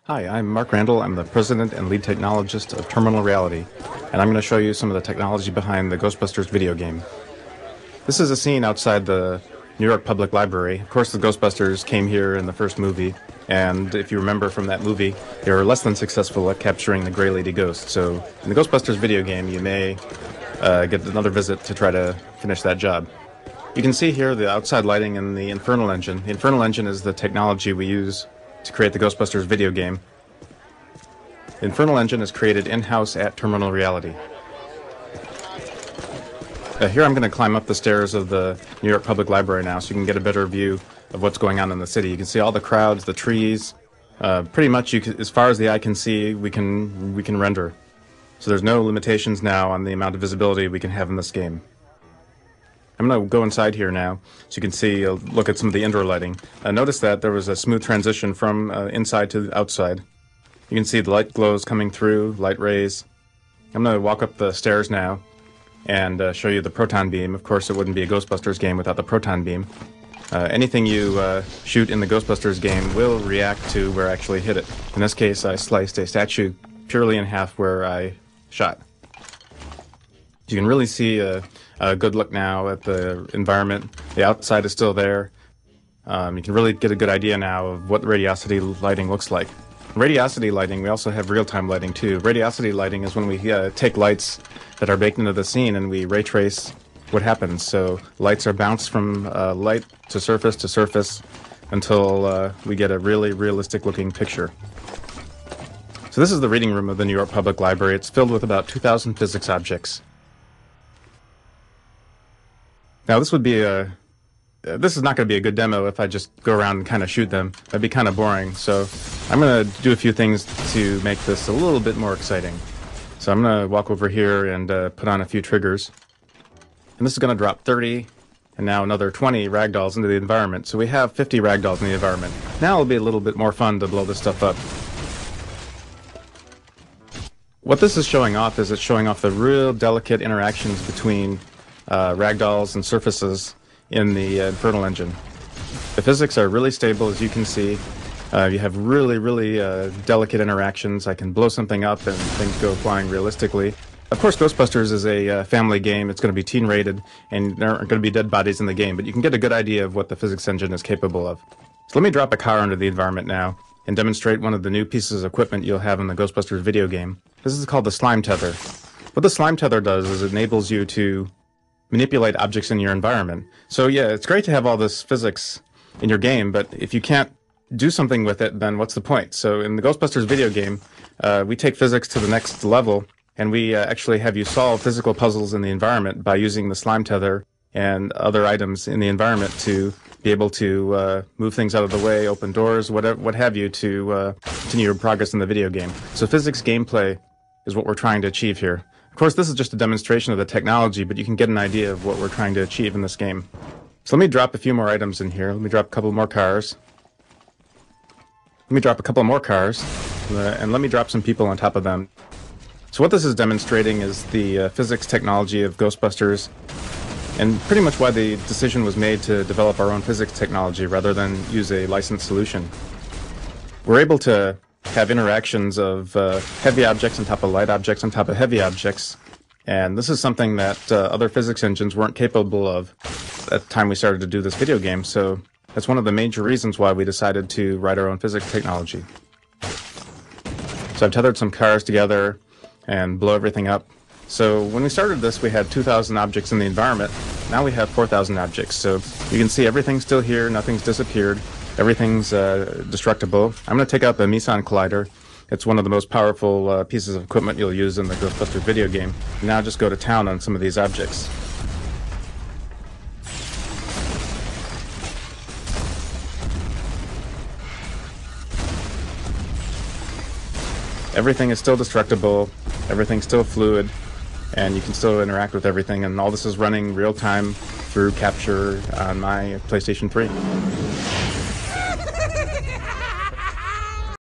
Hi, I'm Mark Randall. I'm the president and lead technologist of Terminal Reality, and I'm going to show you some of the technology behind the Ghostbusters video game. This is a scene outside the New York Public Library. Of course, the Ghostbusters came here in the first movie, and if you remember from that movie, they were less than successful at capturing the Gray Lady Ghost. So in the Ghostbusters video game, you may get another visit to try to finish that job. You can see here the outside lighting in the Infernal Engine. The Infernal Engine is the technology we use to create the Ghostbusters video game. The Infernal Engine is created in-house at Terminal Reality. Here I'm going to climb up the stairs of the New York Public Library now so you can get a better view of what's going on in the city. You can see all the crowds, the trees. Pretty much, as far as the eye can see, we can render. So there's no limitations now on the amount of visibility we can have in this game. I'm going to go inside here now so you can see, look at some of the indoor lighting. Notice that there was a smooth transition from inside to outside. You can see the light glows coming through, light rays. I'm going to walk up the stairs now and show you the proton beam. Of course, it wouldn't be a Ghostbusters game without the proton beam. Anything you shoot in the Ghostbusters game will react to where I actually hit it. In this case, I sliced a statue purely in half where I shot. You can really see a good look now at the environment. The outside is still there. You can really get a good idea now of what radiosity lighting looks like. Radiosity lighting, we also have real-time lighting too. Radiosity lighting is when we take lights that are baked into the scene and we ray trace what happens. So lights are bounced from light to surface until we get a really realistic looking picture. So this is the reading room of the New York Public Library. It's filled with about 2,000 physics objects. Now this is not going to be a good demo if I just go around and kind of shoot them. That'd be kind of boring. So I'm going to do a few things to make this a little bit more exciting. So I'm going to walk over here and put on a few triggers. And this is going to drop 30 and now another 20 ragdolls into the environment. So we have 50 ragdolls in the environment. Now it'll be a little bit more fun to blow this stuff up. What this is showing off is it's showing off the real delicate interactions between ragdolls and surfaces in the Infernal Engine. The physics are really stable, as you can see. You have really delicate interactions. I can blow something up and things go flying realistically. Of course, Ghostbusters is a family game. It's going to be teen rated, and there aren't going to be dead bodies in the game, but you can get a good idea of what the physics engine is capable of. So let me drop a car into the environment now and demonstrate one of the new pieces of equipment you'll have in the Ghostbusters video game. This is called the slime tether. What the slime tether does is it enables you to manipulate objects in your environment. So yeah, it's great to have all this physics in your game, but if you can't do something with it, then what's the point? So in the Ghostbusters video game, we take physics to the next level, and we actually have you solve physical puzzles in the environment by using the slime tether and other items in the environment to be able to move things out of the way, open doors, what have you, to continue your progress in the video game. So physics gameplay is what we're trying to achieve here. Of course, this is just a demonstration of the technology, but you can get an idea of what we're trying to achieve in this game. So let me drop a few more items in here. Let me drop a couple more cars. Let me drop a couple more cars, and let me drop some people on top of them. So what this is demonstrating is the physics technology of Ghostbusters, and pretty much why the decision was made to develop our own physics technology rather than use a licensed solution. We're able to have interactions of heavy objects on top of light objects on top of heavy objects, and this is something that other physics engines weren't capable of at the time we started to do this video game, so that's one of the major reasons why we decided to write our own physics technology. So I've tethered some cars together and blow everything up. So when we started this, we had 2,000 objects in the environment. Now we have 4,000 objects, so you can see everything's still here, nothing's disappeared. Everything's destructible. I'm going to take out the Meson Collider. It's one of the most powerful pieces of equipment you'll use in the Ghostbusters video game. Now just go to town on some of these objects. Everything is still destructible, everything's still fluid, and you can still interact with everything, and all this is running real time through capture on my PlayStation 3.